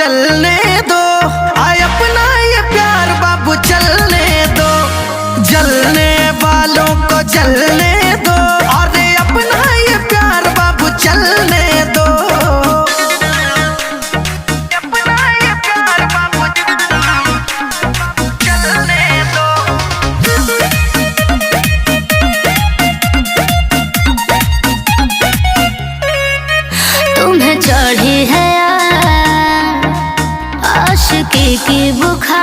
चलने दो, आए अपना ये प्यार बाबू चलने दो। जलने वालों को जलने दो, अरे अपना ये प्यार बाबू चलने दो। अपना ये प्यार बाबू चलने दो। तुम्हें चढ़ी है आशिकी की बुखार।